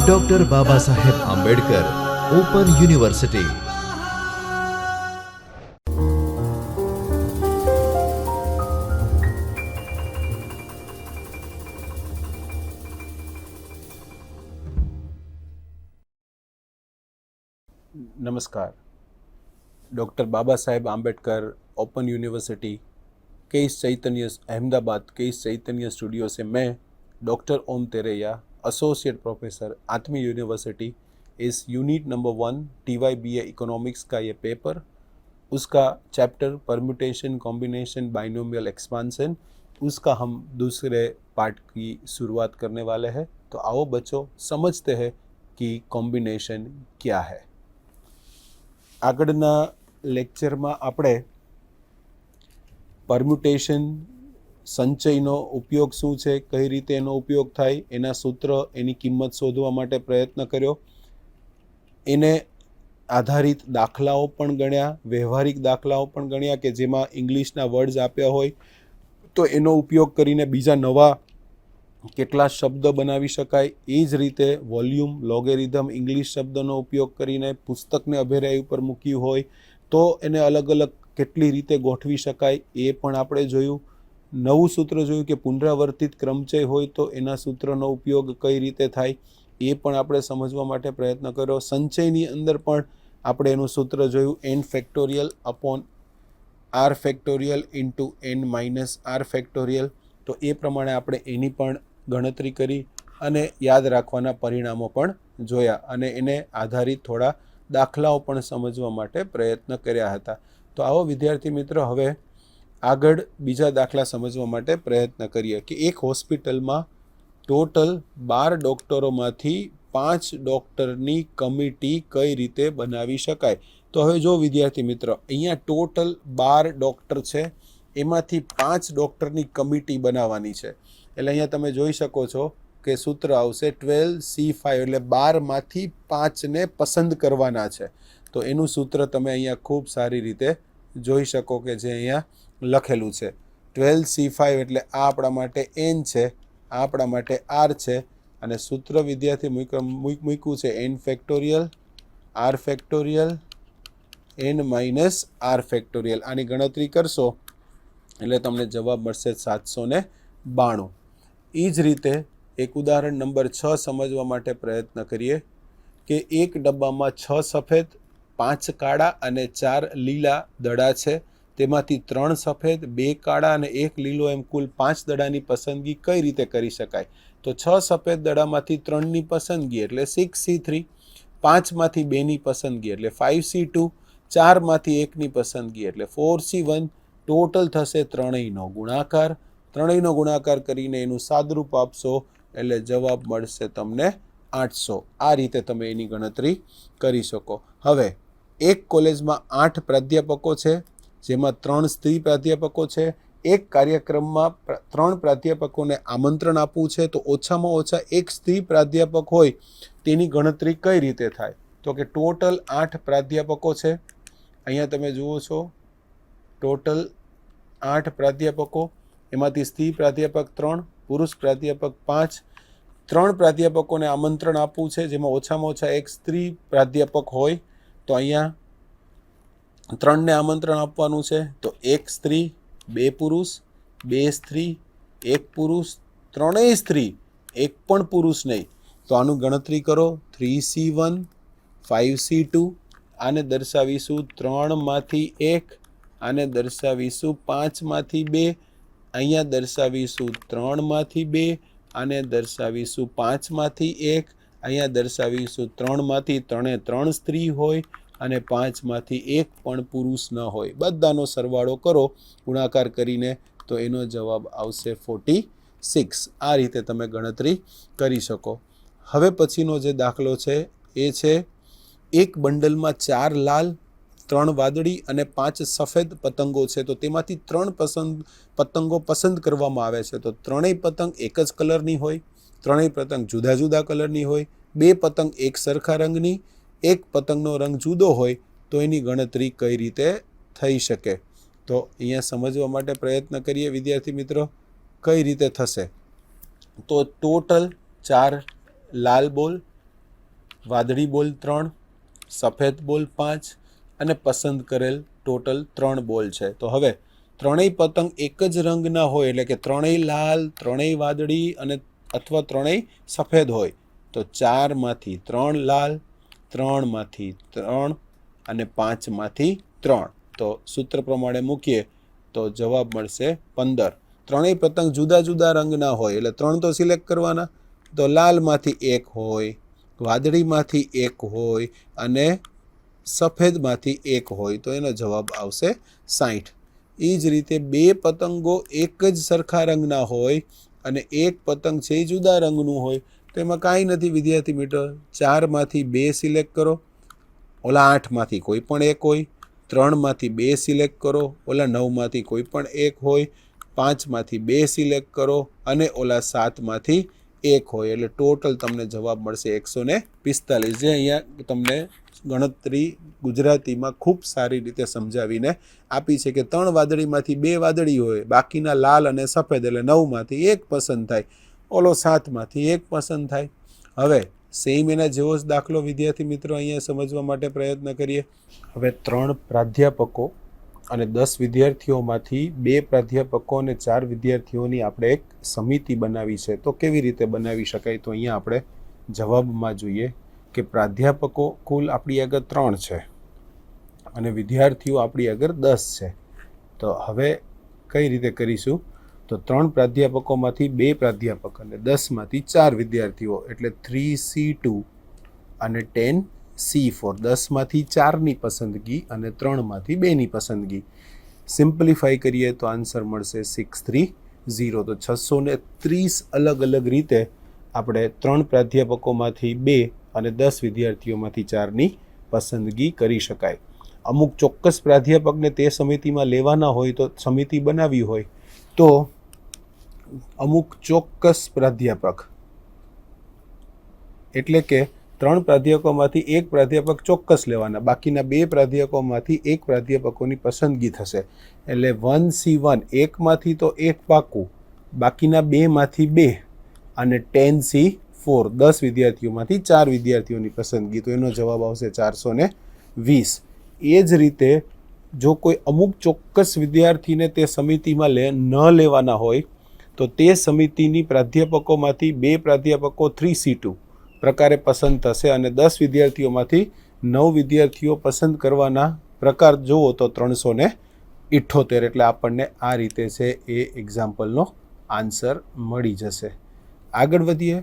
Doctor Baba Saheb Ambedkar open university. नमस्कार. Doctor Baba Saheb Ambedkar open university case चैतन्य Ahmedabad case चैतन्य studio से मैं डॉक्टर ओम तेरैया associate professor आत्मी university इस unit number 1 TYBA economics का ये पेपर, उसका chapter permutation combination binomial expansion, उसका हम दूसरे पार्ट की शुरुआत करने वाले हैं. तो आओ बच्चों समझते हैं कि कॉम्बिनेशन क्या है. આગળના લેક્ચરમાં આપણે પરમ્યુટેશન, સંચયનો ઉપયોગ શું છે, કઈ રીતે એનો ઉપયોગ થાય, એના સૂત્ર, એની કિંમત શોધવા માટે પ્રયત્ન કર્યો. એને આધારિત દાખલાઓ પણ ગણ્યા, વ્યવહારિક દાખલાઓ પણ ગણ્યા કે જેમાં ઇંગ્લિશના વર્ડ્સ આપ્યા હોય તો એનો ઉપયોગ કરીને બીજા નવા કેટલા શબ્દ બનાવી શકાય. એ જ રીતે વોલ્યુમ, લોગેરિધમ, ઇંગ્લિશ શબ્દનો ઉપયોગ કરીને પુસ્તકને અભેરાઈ ઉપર મૂક્યું હોય તો એને અલગ અલગ કેટલી રીતે ગોઠવી શકાય એ પણ આપણે જોયું. નવું સૂત્ર જોયું કે પુનરાવર્તિત ક્રમચય હોય તો એના સૂત્રનો ઉપયોગ કઈ રીતે થાય એ પણ આપણે સમજવા માટે પ્રયત્ન કર્યો. સંચયની અંદર પણ આપણે એનું સૂત્ર જોયું, n factorial upon r factorial into n minus r factorial. તો એ પ્રમાણે આપણે એની પણ ગણતરી કરી અને યાદ રાખવાના પરિણામો પણ જોયા અને એને આધારિત થોડા દાખલાઓ પણ સમજવા માટે પ્રયત્ન કર્યા હતા. તો આવો વિદ્યાર્થી મિત્રો હવે આગળ બીજા દાખલા સમજવા માટે પ્રયત્ન કરીએ કે એક હોસ્પિટલમાં ટોટલ 12 ડૉક્ટરોમાંથી 5 ડૉક્ટરની કમિટી કઈ રીતે બનાવી શકાય. તો હવે જો વિદ્યાર્થી મિત્રો અહીંયા ટોટલ 12 ડૉક્ટર છે, એમાંથી 5 ડૉક્ટરની કમિટી બનાવવાની છે. એટલે અહીંયા તમે જોઈ શકો છો કે સૂત્ર આવશે 12C5 એટલે 12માંથી 5ને પસંદ કરવાના છે. તો એનું સૂત્ર તમે અહીંયા ખૂબ સારી રીતે જોઈ શકો કે જે અહીંયા લખેલું છે. 12C5 એટલે આ આપણા માટે n છે, આ આપણા માટે r છે અને સૂત્ર વિદ્યાર્થી મૂક્યું છે n factorial r factorial n minus r factorial. આની ગણતરી કરશો એટલે તમને જવાબ મળશે 792. એ જ રીતે એક ઉદાહરણ નંબર 6 સમજવા માટે પ્રયત્ન કરીએ કે એક ડબ્બામાં 6 સફેદ, 5 કાળા અને 4 લીલા દડા છે. તેમાંથી 3 સફેદ, 2 કાળા અને 1 લીલો એમ કુલ 5 દડાની પસંદગી કઈ રીતે કરી શકાય. તો 6 સફેદ દડામાંથી 3ની પસંદગી એટલે 6C3, 5માંથી 2ની પસંદગી એટલે 5C2, 4માંથી 1ની પસંદગી એટલે 4C1. ટોટલ થશે ત્રણેયનો ગુણાકાર. ત્રણેયનો ગુણાકાર કરીને એનું સાદરૂપ આપશો એટલે જવાબ મળશે તમને 800. આ રીતે તમે એની ગણતરી કરી શકો. હવે એક કોલેજમાં 8 પ્રાધ્યાપકો છે, જેમાં 3 સ્ત્રી પ્રાધ્યાપકો છે. એક કાર્યક્રમમાં 3 પ્રાધ્યાપકોને આમંત્રણ આપવું છે તો ઓછામાં ઓછા એક સ્ત્રી પ્રાધ્યાપક હોય તેની ગણતરી કઈ રીતે થાય. તો કે ટોટલ 8 પ્રાધ્યાપકો છે. અહીંયા તમે જુઓ છો ટોટલ 8 પ્રાધ્યાપકો, એમાંથી સ્ત્રી પ્રાધ્યાપક 3, પુરુષ પ્રાધ્યાપક 5. 3 પ્રાધ્યાપકોને આમંત્રણ આપવું છે જેમાં ઓછામાં ઓછા એક સ્ત્રી પ્રાધ્યાપક હોય તો અહીંયા 3ને આમંત્રણ આપવાનું છે. તો 1 સ્ત્રી, 2 પુરુષ, 2 સ્ત્રી, 1 પુરુષ, 3 સ્ત્રી, 1 પણ પુરુષ નહીં. તો આનું ગણતરી કરો 3C1, 5C2. આને દર્શાવીશું 3માંથી 1, આને દર્શાવીશું 5માંથી 2, અહીંયા દર્શાવીશું 3માંથી 2, આને દર્શાવીશું 5માંથી 1, અહીંયા દર્શાવીશું 3માંથી 3 સ્ત્રી હોય અને 5માંથી 1 પણ પુરુષ ન હોય. બધાનો સરવાળો કરો ગુણાકાર કરીને તો એનો જવાબ આવશે 46. આ રીતે તમે ગણતરી કરી શકો. હવે પછીનો જે દાખલો છે એ છે એક બંડલમાં 4 લાલ, 3 વાદળી અને 5 સફેદ પતંગો છે. તો તેમાંથી 3 પતંગો પસંદ કરવામાં આવે છે. તો 3 પતંગ એક જ કલરની હોય, 3 પતંગ જુદા જુદા કલરની હોય, 2 પતંગ એક સરખા રંગની, 1 પતંગનો રંગ જુદો હોય તો એની ગણતરી કઈ રીતે થઈ શકે. તો અહીંયા સમજવા માટે પ્રયત્ન કરીએ વિદ્યાર્થી મિત્રો કઈ રીતે થશે. તો ટોટલ 4 લાલ બોલ, વાદળી બોલ 3, સફેદ બોલ 5 અને પસંદ કરેલ ટોટલ 3 બોલ છે. તો હવે ત્રણેય પતંગ એક જ રંગના હોય, એટલે કે ત્રણેય લાલ, ત્રણેય વાદળી અને અથવા ત્રણેય સફેદ હોય, તો 4માંથી 3 લાલ, 3માંથી 3 અને 5માંથી 3. તો સૂત્ર પ્રમાણે મૂકીએ તો જવાબ મળશે 15. ત્રણેય પતંગ જુદા જુદા રંગના હોય એટલે 3 તો સિલેક્ટ કરવાના. તો લાલમાંથી 1 હોય, વાદળીમાંથી 1 હોય અને સફેદમાંથી 1 હોય, તો એનો જવાબ આવશે 60. એ જ રીતે 2 પતંગો એક જ સરખા રંગના હોય અને એક પતંગ છે એ જુદા રંગનું હોય, તો એમાં કાંઈ નથી વિદ્યાર્થી મિત્રો. 4માંથી 2 સિલેક્ટ કરો, ઓલા 8માંથી કોઈ પણ એક હોય. 3માંથી 2 સિલેક્ટ કરો, ઓલા 9માંથી કોઈ પણ એક હોય. 5માંથી 2 સિલેક્ટ કરો અને ઓલા 7માંથી 1 હોય, એટલે ટોટલ તમને જવાબ મળશે 145. જે અહીંયા તમને ગણતરી ગુજરાતીમાં ખૂબ સારી રીતે સમજાવીને આપી છે કે 3 વાદળીમાંથી 2 વાદળી હોય, બાકીના લાલ અને સફેદ, એટલે 9માંથી 1 પસંદ થાય, ઓલો 7માંથી 1 પસંદ થાય. હવે સેમ એના જેવો જ દાખલો વિદ્યાર્થી મિત્રો અહીંયા સમજવા માટે પ્રયત્ન કરીએ. હવે 3 પ્રાધ્યાપકો અને 10 વિદ્યાર્થીઓમાંથી 2 પ્રાધ્યાપકો અને 4 વિદ્યાર્થીઓની આપણે એક સમિતિ બનાવી છે. તો કેવી રીતે બનાવી શકાય? તો અહીંયા આપણે જવાબમાં જોઈએ કે પ્રાધ્યાપકો કુલ આપણી આગળ 3 છે અને વિદ્યાર્થીઓ આપણી આગળ 10 છે. તો હવે કઈ રીતે કરીશું? તો 3 પ્રાધ્યાપકોમાંથી 2 પ્રાધ્યાપક અને 10માંથી 4 વિદ્યાર્થીઓ, એટલે 3C2 અને 10C4. 10માંથી 4ની પસંદગી અને 3માંથી 2ની પસંદગી. સિમ્પ્લિફાઈ કરીએ તો આન્સર મળશે 630. તો 630 અલગ અલગ રીતે આપણે 3 પ્રાધ્યાપકોમાંથી 2 અને 10 વિદ્યાર્થીઓમાંથી 4ની પસંદગી કરી શકાય. અમુક ચોક્કસ પ્રાધ્યાપકને તે સમિતિમાં લેવાના હોય, તો સમિતિ બનાવી હોય તો અમુક ચોક્કસ પ્રાધ્યાપક, એટલે કે 3 પ્રાધ્યાપકોમાંથી 1 પ્રાધ્યાપક ચોક્કસ લેવાના, બાકીના 2 પ્રાધ્યાપકોમાંથી 1 પ્રાધ્યાપકોની પસંદગી થશે. એટલે 1C1 1માંથી તો 1 પાકું, બાકીના 2માંથી 2 અને 10C4 10 વિદ્યાર્થીઓમાંથી 4 વિદ્યાર્થીઓની પસંદગી, તો એનો જવાબ આવશે 420. એ જ રીતે જો કોઈ અમુક ચોક્કસ વિદ્યાર્થીને તે સમિતિમાં ન લેવાના હોય, તો તે સમિતિની પ્રાધ્યાપકોમાંથી 2 પ્રાધ્યાપકો 3C2 પ્રકારે પસંદ થશે અને 10 વિદ્યાર્થીઓમાંથી 9 વિદ્યાર્થીઓ પસંદ કરવાના પ્રકાર જુઓ તો 378. એટલે આપણને આ રીતે છે એ એક્ઝામ્પલનો આન્સર મળી જશે. આગળ વધીએ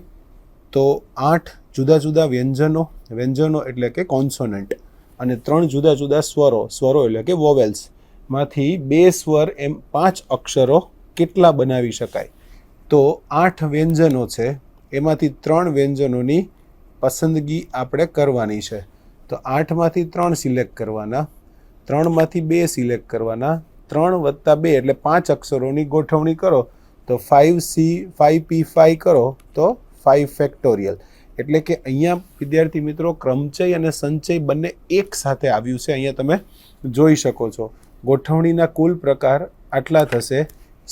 તો 8 જુદા જુદા વ્યંજનો એટલે કે કોન્સોનન્ટ અને 3 જુદા જુદા સ્વરો એટલે કે વોવેલ્સ માંથી 2 સ્વર એમ 5 અક્ષરો કેટલા બનાવી શકાય? તો 8 વ્યંજનો છે, એમાંથી 3 વ્યંજનોની પસંદગી આપણે કરવાની છે. તો 8માંથી 3 સિલેક્ટ કરવાના, 3માંથી 2 સિલેક્ટ કરવાના, 3 + 2 એટલે 5 અક્ષરોની ગોઠવણી કરો તો 5P5 કરો તો 5 ફેક્ટોરિયલ. એટલે કે અહીંયા વિદ્યાર્થી મિત્રો ક્રમચય અને સંચય બંને એક સાથે આવ્યું છે. અહીંયા તમે જોઈ શકો છો. ગોઠવણીના કુલ પ્રકાર આટલા થશે.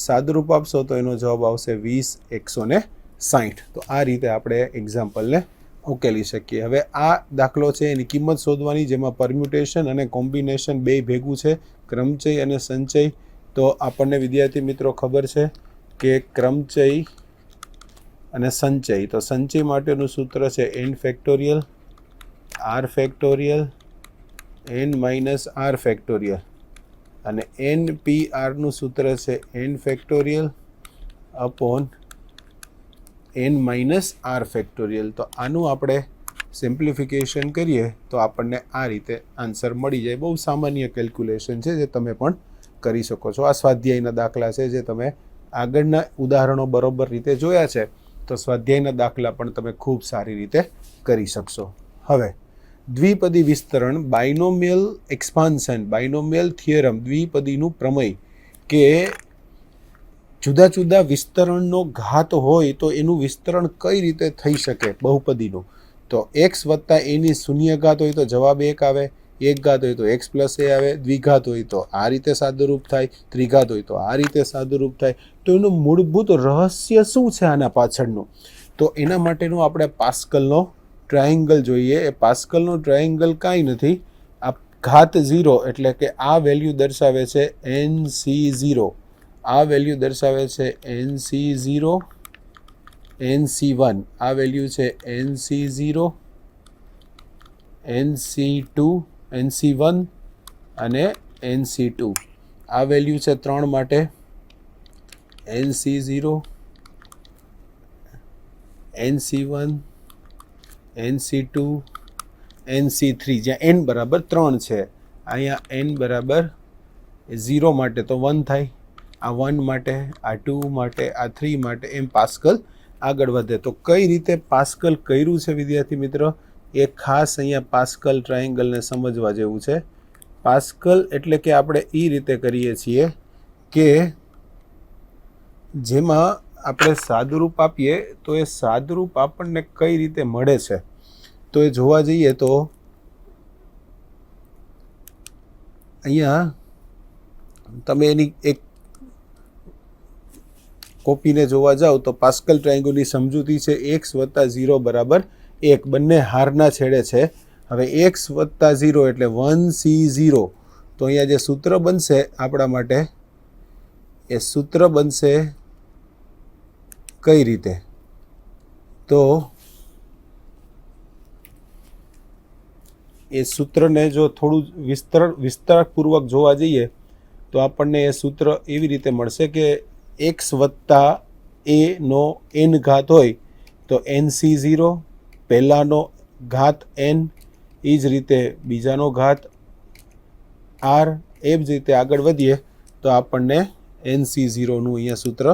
સાદુરૂપ આપશો તો એનો જવાબ આવશે 20 160. તો આ રીતે આપણે એક્ઝામ્પલને ઉકેલી શકીએ. હવે આ દાખલો છે એની કિંમત શોધવાની, જેમાં પરમ્યુટેશન અને કોમ્બિનેશન બે ભેગું છે, ક્રમચય અને સંચય. તો આપણને વિદ્યાર્થી મિત્રો ખબર છે કે ક્રમચય અને સંચય, તો સંચય માટેનું સૂત્ર છે n factorial r factorial n minus r factorial અને npr નું સૂત્ર છે n factorial upon n minus r factorial. તો આનું આપણે સિમ્પ્લિફિકેશન કરીએ તો આપણને આ રીતે આન્સર મળી જાય. બહુ સામાન્ય કેલ્ક્યુલેશન છે જે તમે પણ કરી શકો છો. આ સ્વાધ્યાયના દાખલા છે જે તમે આગળના ઉદાહરણો બરોબર રીતે જોયા છે, તો સ્વાધ્યાયના દાખલા પણ તમે ખૂબ સારી રીતે કરી શકશો. હવે દ્વિપદી વિસ્તરણ, બાયનોમિયલ એક્સપાન્શન, બાયનોમિયલ થિયરમ, દ્વિપદીનું પ્રમેય કે જુદા જુદા વિસ્તરણનો ઘાત હોય તો એનું વિસ્તરણ કઈ રીતે થઈ શકે બહુપદીનું. તો x વત્તા એની શૂન્ય ઘાત હોય તો જવાબ 1 આવે, એક ઘાત હોય તો x પ્લસ a આવે, દ્વિઘાત હોય તો આ રીતે સાદુરૂપ થાય, ત્રિઘાત હોય તો આ રીતે સાદુરૂપ થાય. તો એનું મૂળભૂત રહસ્ય શું છે આના પાછળનું? તો એના માટેનો આપણે પાસ્કલનો ટ્રાયેંગલ જોઈએ. એ પાસ્કલનું ટ્રાયેંગલ કાંઈ નથી, આ ઘાત 0 એટલે કે આ વેલ્યુ દર્શાવે છે NC0, આ વેલ્યુ દર્શાવે છે NC0, NC1 આ વેલ્યુ છે NC0, NC2, NC1 અને NC2 આ વેલ્યુ છે 3 માટે, NC0, NC1, NC2, NC3, જ્યાં n બરાબર 3 છે. અહીંયા n બરાબર 0 માટે તો 1 થાય, આ 1 માટે, આ 2 માટે, આ 3 માટે, એમ પાસ્કલ આગળ વધે. તો કઈ રીતે પાસ્કલ કર્યું છે વિદ્યાર્થી મિત્રો, એ ખાસ અહીંયા પાસ્કલ ટ્રાયેંગલને સમજવા જેવું છે. પાસ્કલ એટલે કે આપણે એ રીતે કરીએ છીએ કે જેમાં આપણે સાદુરૂપ આપીએ તો એ સાદુરૂપ આપણને કઈ રીતે મળે છે, તો એ જોવા જઈએ તો અહીંયા તમે એની એક કોપીને જોવા જાઓ તો પાસ્કલ ટ્રાયેંગલની સમજૂતી છે x + 0 = 1, બંને હારના છેડે છે. હવે x + 0 એટલે 1C0, તો અહીંયા જે સૂત્ર બનશે આપણા માટે, એ સૂત્ર બનશે કઈ રીતે, તો એ સૂત્રને જો થોડું વિસ્તારપૂર્વક જોવા જઈએ તો આપણને એ સૂત્ર એવી રીતે મળશે કે x + a નો n ઘાત હોય તો NC0 પહેલાનો ઘાત n, એ જ રીતે બીજાનો ઘાત r, એ જ રીતે આગળ વધીએ તો આપણને NC0નું અહીંયા સૂત્ર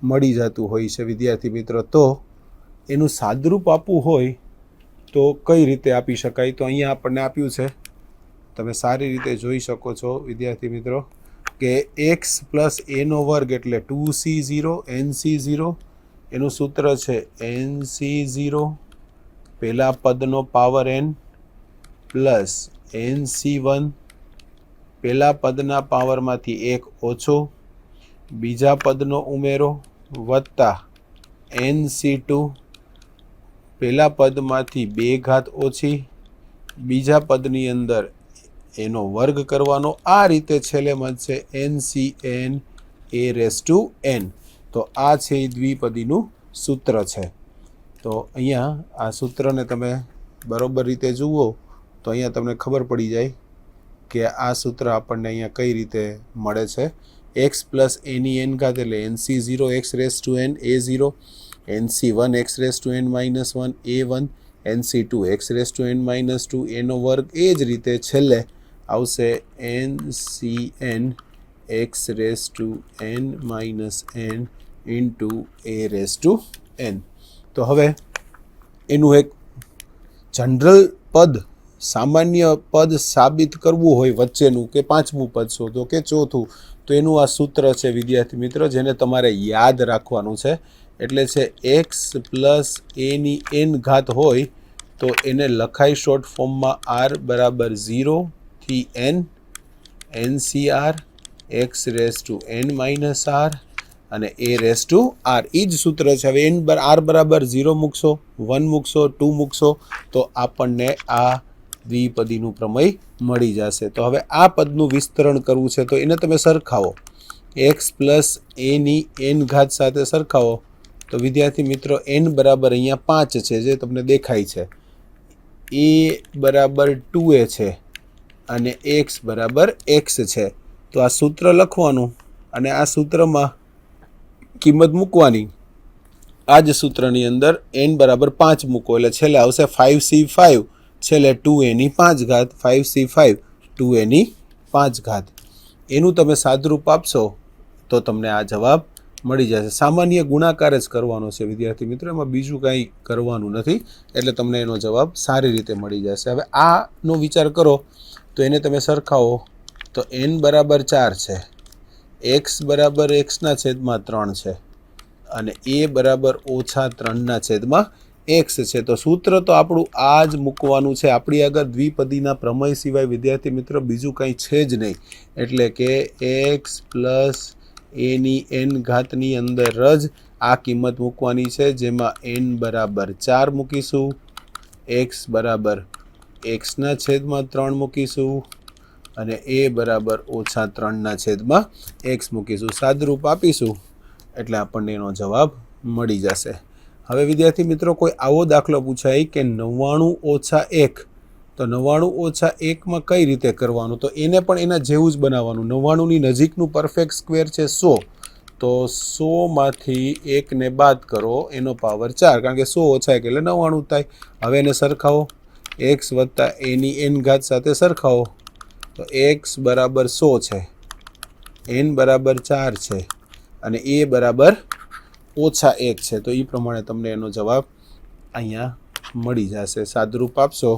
મળી જતું હોય છે વિદ્યાર્થી મિત્રો. તો એનું સાદરૂપ આપવું હોય તો કઈ રીતે આપી શકાય, તો અહીંયા આપણને આપ્યું છે, તમે સારી રીતે જોઈ શકો છો વિદ્યાર્થી મિત્રો કે x + a² એટલે 2C0 NC0, એનું સૂત્ર છે NC0 પહેલા પદનો પાવર n પ્લસ NC1 પહેલા પદના પાવરમાંથી 1 ઓછો, બીજા પદનો ઉમેરો વત્તા NC2 પહેલા પદમાંથી 2 ઘાત ઓછી, બીજા પદની અંદર એનો વર્ગ કરવાનો, આ રીતે છેલ્લે મળશે NCn a⁻n. તો આ છે એ દ્વિપદીનું સૂત્ર છે. તો અહીંયા આ સૂત્રને તમે બરોબર રીતે જુઓ તો અહીંયા તમને ખબર પડી જાય કે આ સૂત્ર આપણને અહીંયા કઈ રીતે મળે છે. x + a⁻n એટલે NC0 x⁻n a0, NC1 x⁻n - 1 a1, NC2 x⁻n - 2 a², એ જ રીતે છેલ્લે આવશે NCn x⁻n - n a⁻n. તો હવે એનું એક જનરલ પદ, સામાન્ય પદ સાબિત કરવું હોય વચ્ચેનું, કે પાંચમું પદ શોધો કે ચોથું, તો એનું આ સૂત્ર છે વિદ્યાર્થી મિત્રો, જેને તમારે યાદ રાખવાનું છે. એટલે છે x + a⁻n હોય તો એને લખાય શોર્ટ ફોર્મમાં r = 0 થી n NCr x⁻n - r અને a⁻r, એ જ સૂત્ર છે. હવે r = 0 મૂકશો, 1 મૂકશો, 2 મૂકશો તો આપણને આ દ્વિપદીનું પ્રમેય મળી જશે. તો હવે આ પદનું વિસ્તરણ કરવું છે તો એને તમે સરખાવો, x + a⁻n સાથે સરખાવો તો વિદ્યાર્થી મિત્રો n બરાબર અહીંયા 5 છે, જે તમને દેખાય છે, a બરાબર 2a છે અને x બરાબર x છે. તો આ સૂત્ર લખવાનું અને આ સૂત્રમાં કિંમત મૂકવાની. આ જ સૂત્રની અંદર n બરાબર 5 મૂકો એટલે છેલ્લે આવશે 5C5, છેલ્લે 2a⁵, 5C5 2a⁵. એનું તમે સાદરૂપ આપશો તો તમને આ જવાબ મળી જશે. સામાન્ય ગુણાકાર જ કરવાનો છે વિદ્યાર્થી મિત્રો, એમાં બીજું કાંઈ કરવાનું નથી, એટલે તમને એનો જવાબ સારી રીતે મળી જશે. હવે આનો વિચાર કરો તો એને તમે સરખાવો તો n બરાબર 4 છે, x બરાબર x/3 છે અને a બરાબર -3/x છે. તો સૂત્ર તો આપણું આ જ મૂકવાનું છે. આપણી આગળ દ્વિપદીના પ્રમેય સિવાય વિદ્યાર્થી મિત્રો બીજું કંઈ છે જ નહીં. એટલે કે x + a⁻n ની અંદર જ આ કિંમત મૂકવાની છે, જેમાં n બરાબર 4 મૂકીશું, એક્સ બરાબર એક્સના છેદમાં 3 મૂકીશું અને એ બરાબર -3/3 એક્સ મૂકીશું. સાદુરૂપ આપીશું એટલે આપણને એનો જવાબ મળી જશે. હવે વિદ્યાર્થી મિત્રો કોઈ આવો દાખલો પૂછાય કે 99 - 1, તો 99 - 1 કઈ રીતે કરવાનું, તો એને પણ એના જેવું જ બનાવવાનું. 99ની નજીકનું પરફેક્ટ સ્ક્વેર છે 100, તો 100માંથી 1ને બાદ કરો, એનો પાવર 4, કારણ કે 100 - 1 એટલે 99 થાય. હવે એને સરખાવો, x વત્તા એની n ઘાત સાથે સરખાવો, તો x બરાબર 100 છે, n બરાબર 4 છે અને a બરાબર -1 છે. તો એ પ્રમાણે તમને એનો જવાબ અહીંયા મળી જશે. સાદુરૂપ આપશો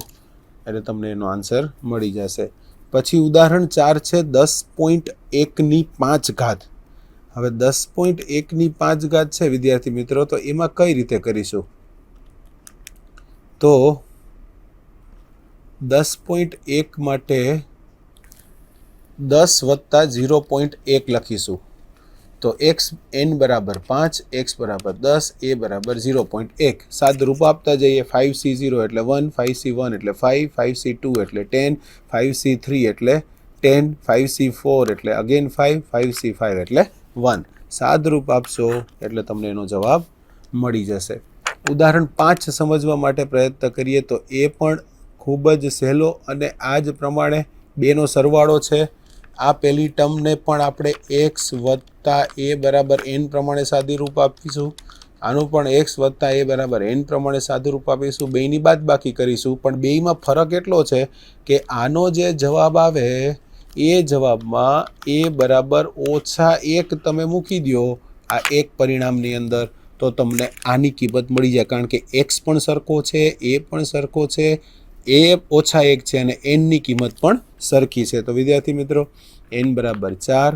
એટલે તમને એનો આન્સર મળી જશે. પછી ઉદાહરણ 4 છે 10.1/5. હવે 10.1/5 છે વિદ્યાર્થી મિત્રો, તો એમાં કઈ રીતે કરીશું, તો 10.1 માટે 10 વત્તા 0.1 લખીશું, તો x n બરાબર 5, x બરાબર 10, a બરાબર 0.1. સાદુરૂપ આપતા જઈએ. 5c0 એટલે 1, 5c1 એટલે 5, 5c2 એટલે 10, 5c3 એટલે 10, 5c4 એટલે અગેન 5, 5c5 એટલે 1. સાદુરૂપ આપશો એટલે તમને એનો જવાબ મળી જશે. ઉદાહરણ 5 સમજવા માટે પ્રયત્ન કરીએ તો એ પણ ખૂબ જ સહેલો અને આ જ પ્રમાણે બેનો સરવાળો છે. આ પહેલી ટર્મને પણ આપણે x વત્તા a બરાબર n પ્રમાણે સાદુરૂપ આપીશું. આનું પણ x વત્તા a બરાબર n પ્રમાણે સાદુરૂપ આપીશું. બેની બાદબાકી કરીશું, પણ બેયમાં ફરક એટલો છે કે આનો જે જવાબ આવે એ જવાબમાં a બરાબર -1 તમે મૂકી દો આ એક પરિણામની અંદર, તો તમને આની કિંમત મળી જાય, કારણ કે x પણ સરખો છે, a પણ સરખો છે, a -1 છે અને n ની કિંમત પણ સરખી છે. તો વિદ્યાર્થી મિત્રો n બરાબર 4,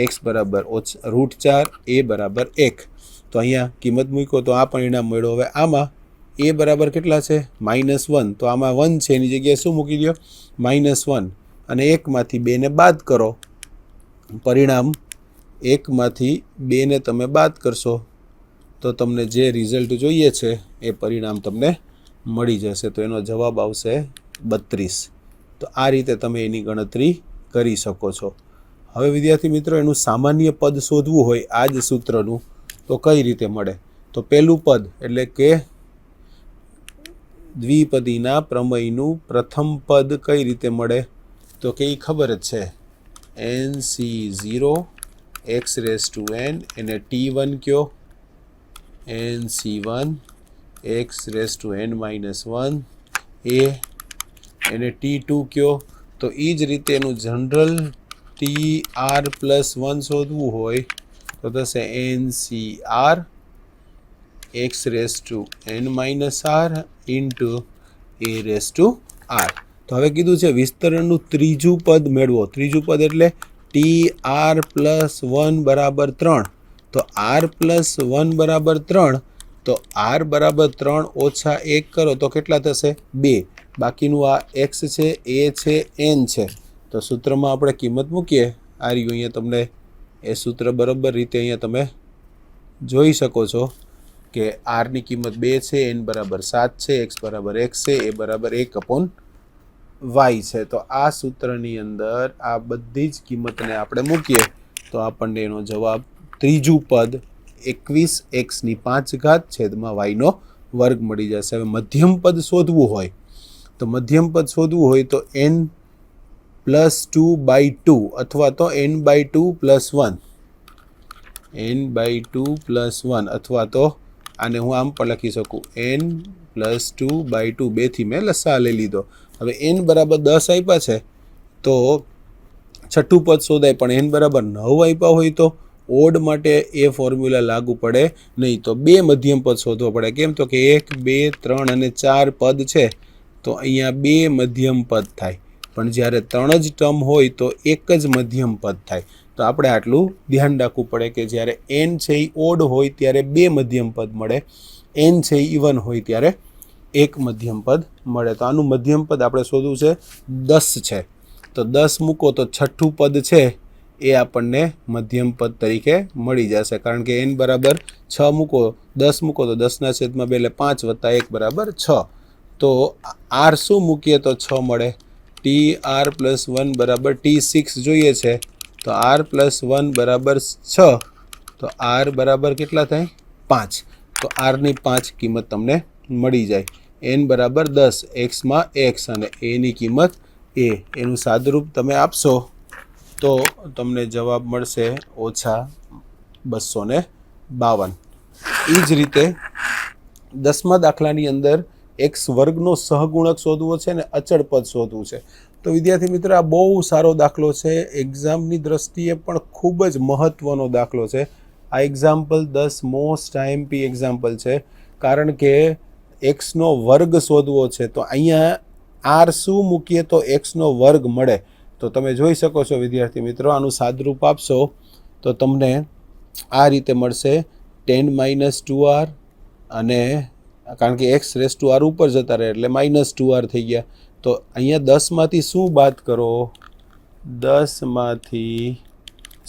x બરાબર √4, a બરાબર 1. તો અહીંયા કિંમત મૂકો તો આ પરિણામ મળ્યો. હવે આમાં a બરાબર કેટલા છે, -1, તો આમાં 1 છે, એની જગ્યાએ શું મૂકી દો, -1, અને 1માંથી 2ને બાદ કરો. પરિણામ 1માંથી 2ને તમે બાદ કરશો તો તમને જે રિઝલ્ટ જોઈએ છે એ પરિણામ તમને મળી જશે. તો એનો જવાબ આવશે 32. તો આ રીતે તમે એની ગણતરી કરી શકો છો. હવે વિદ્યાર્થી મિત્રો એનું સામાન્ય પદ શોધવું હોય આ જ સૂત્રનું, તો કઈ રીતે મળે, તો પહેલું પદ એટલે કે દ્વિપદીના પ્રમેયનું પ્રથમ પદ કઈ રીતે મળે, તો કે એ ખબર જ છે, nc0 x⁻n એને t1 કયો, nc1 x⁻n-1 a એને t2 કયો. તો એ જ રીતે એનું જનરલ tr+1 શોધવું હોય તો થશે ncr x⁻n-r ઇન્ટુ a⁻r. તો હવે કીધું છે વિસ્તરણનું ત્રીજું પદ મેળવો. ત્રીજું પદ એટલે tr+1 બરાબર 3. તો r+1 બરાબર 3, તો r બરાબર 3 ઓછા 1 કરો તો કેટલા થશે, 2. બાકીનું આ x છે, a છે, n છે. તો સૂત્રમાં આપણે કિંમત મૂકીએ. આ રહ્યું અહીંયા તમને એ સૂત્ર બરાબર રીતે અહીંયા તમે જોઈ શકો છો કે આરની કિંમત 2 છે, n બરાબર 7 છે, x બરાબર 1 છે, a બરાબર 1/y છે. તો આ સૂત્રની અંદર આ બધી જ કિંમતને આપણે મૂકીએ તો આપણને એનો જવાબ ત્રીજું પદ 21x⁵ y² મળી જશે. હવે મધ્યમ પદ શોધવું હોય તો n+2/2 અથવા તો n/2+1, n/2+1 અથવા તો આને હું આમ પણ લખી શકું n+2/2. બેથી મેં લસા લઈ લીધો. હવે n બરાબર 10 આપ્યા છે તો છઠ્ઠું પદ શોધાય, પણ n બરાબર 9 આપ્યા હોય તો ઓડ માટે એ ફોર્મ્યુલા લાગુ પડે નહીં. તો 2 મધ્યમ પદ શોધવો પડે. કેમ, તો કે 1, 2, 3 અને 4 પદ છે તો અહીંયા 2 મધ્યમ પદ થાય, પણ જ્યારે 3 જ ટર્મ હોય તો એક જ મધ્યમ પદ થાય. તો આપણે આટલું ધ્યાન રાખવું પડે કે જ્યારે n છે એ ઓડ હોય ત્યારે 2 મધ્યમ પદ મળે, n છે એ ઇવન હોય ત્યારે એક મધ્યમ પદ મળે. તો આનું મધ્યમ પદ આપણે શોધવું છે 10 છે. તો 10 મૂકો તો છઠ્ઠું પદ છે એ આપણને મધ્યમ પદ તરીકે મળી જશે, કારણ કે n બરાબર 6 મૂકો, 10 મૂકો તો 10/2 એટલે 5 + 1 બરાબર 6. તો આર શું મૂકીએ તો 6 મળે. ટી આર પ્લસ 1 બરાબર T6 જોઈએ છે તો આર પ્લસ 1 બરાબર 6, તો આર બરાબર કેટલા થાય 5. તો આરની 5 કિંમત તમને મળી જાય. એન બરાબર 10, એક્સમાં એક્સ અને એની કિંમત એ. એનું સાદુરૂપ તમે આપશો તો તમને જવાબ મળશે -252. એ જ રીતે 10મા દાખલાની અંદર એક્સ વર્ગનો સહગુણક શોધવો છે ને અચળ પદ શોધવું છે. તો વિદ્યાર્થી મિત્રો આ બહુ સારો દાખલો છે. એક્ઝામની દ્રષ્ટિએ પણ ખૂબ જ મહત્ત્વનો દાખલો છે. આ એક્ઝામ્પલ 10 મોસ્ટ આઈએમપી એક્ઝામ્પલ છે, કારણ કે એક્સનો વર્ગ શોધવો છે. તો અહીંયા આર શું મૂકીએ તો એક્સનો વર્ગ મળે. તો તમે જોઈ શકો છો વિદ્યાર્થી મિત્રો, આનું સાદરૂપ આપશો તો તમને આ રીતે મળશે 10 - 2r, અને કારણ કે એક્સ રેસ ટુ આર ઉપર જતા રહે એટલે -2r થઈ ગયા. તો અહીંયા 10માંથી શું બાદ કરો, 10માંથી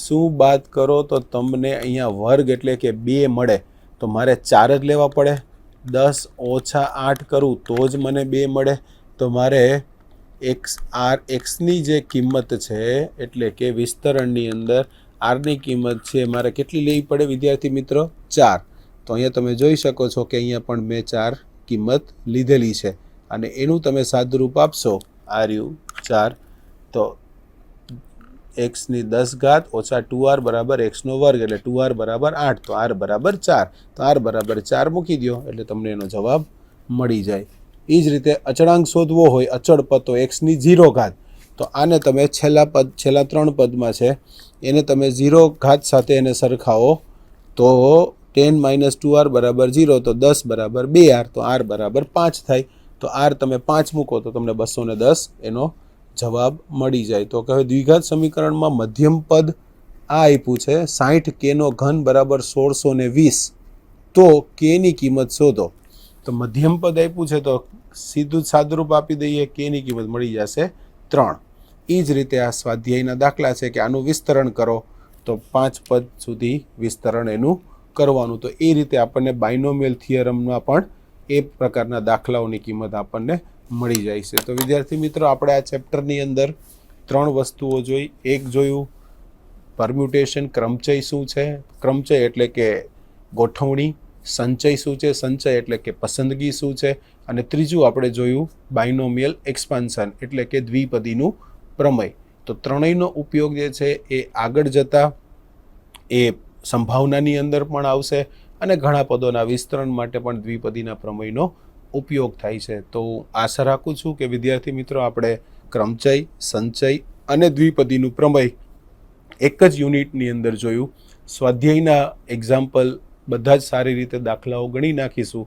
શું બાદ કરો તો તમને અહીંયા વર્ગ એટલે કે 2 મળે. તો મારે 4 જ લેવા પડે. 10 - 8 કરું તો જ મને 2 મળે. તો મારે એક્સની જે કિંમત છે એટલે કે વિસ્તરણની અંદર આરની કિંમત છે મારે કેટલી લેવી પડે વિદ્યાર્થી મિત્રો, 4. તો અહીંયા તમે જોઈ શકો છો કે અહીંયા પણ મેં 4 કિંમત લીધેલી છે, અને એનું તમે સાદુરૂપ આપશો આર્યું 4, તો એક્સની 10 ઘાત ઓછા 2r બરાબર એક્સનો વર્ગ, એટલે 2r બરાબર 8, તો r બરાબર 4. તો r બરાબર 4 મૂકી દો એટલે તમને એનો જવાબ મળી જાય. એ જ રીતે અચળાંક શોધવો હોય, અચળ પદ, તો એક્સની 0 ઘાત. તો આને તમે છેલ્લા 3 પદમાં છે એને તમે 0 ઘાત સાથે એને સરખાવો તો 10 - 2r બરાબર 0, તો 10 બરાબર 2r, તો r બરાબર 5 થાય. તો r તમે 5 મૂકો તો તમને 210 એનો જવાબ મળી જાય. તો કહે દ્વિઘાત સમીકરણમાં મધ્યમ પદ આ આપ્યું છે 60 k નો ઘન બરાબર 1620, તો k ની કિંમત શોધો. તો મધ્યમ પદ આપ્યું છે તો સીધું જ સાદુરૂપ આપી દઈએ, k ની કિંમત મળી જશે 3. એ જ રીતે આ સ્વાધ્યાયના દાખલા છે કે આનું વિસ્તરણ કરો તો 5 પદ સુધી વિસ્તરણ એનું કરવાનું. તો એ રીતે આપણને બાયનોમિયલ થિયરમમાં પણ એ પ્રકારના દાખલાઓની કિંમત આપણને મળી જાય છે. તો વિદ્યાર્થી મિત્રો આપણે આ ચેપ્ટરની અંદર 3 વસ્તુઓ જોઈ. એક જોયું પરમ્યુટેશન, ક્રમચય શું છે, ક્રમચય એટલે કે ગોઠવણી, સંચય શું છે, સંચય એટલે કે પસંદગી શું છે, અને ત્રીજું આપણે જોયું બાયનોમિયલ એક્સપાન્શન એટલે કે દ્વિપદીનું પ્રમેય. તો ત્રણેયનો ઉપયોગ જે છે એ આગળ જતાં એ સંભાવનાની અંદર પણ આવશે, અને ઘણા પદોના વિસ્તરણ માટે પણ દ્વિપદીના પ્રમેયનો ઉપયોગ થાય છે. તો આશા રાખું છું કે વિદ્યાર્થી મિત્રો આપણે ક્રમચય, સંચય અને દ્વિપદીનું પ્રમેય એક જ યુનિટની અંદર જોયું. સ્વાધ્યાયના એક્ઝામ્પલ બધા જ સારી રીતે દાખલાઓ ગણી નાખીશું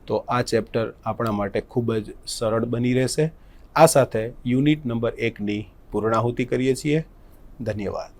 તો આ ચેપ્ટર આપણા માટે ખૂબ જ સરળ બની રહેશે. આ સાથે યુનિટ નંબર 1ની પૂર્ણાહુતિ કરીએ છીએ. ધન્યવાદ.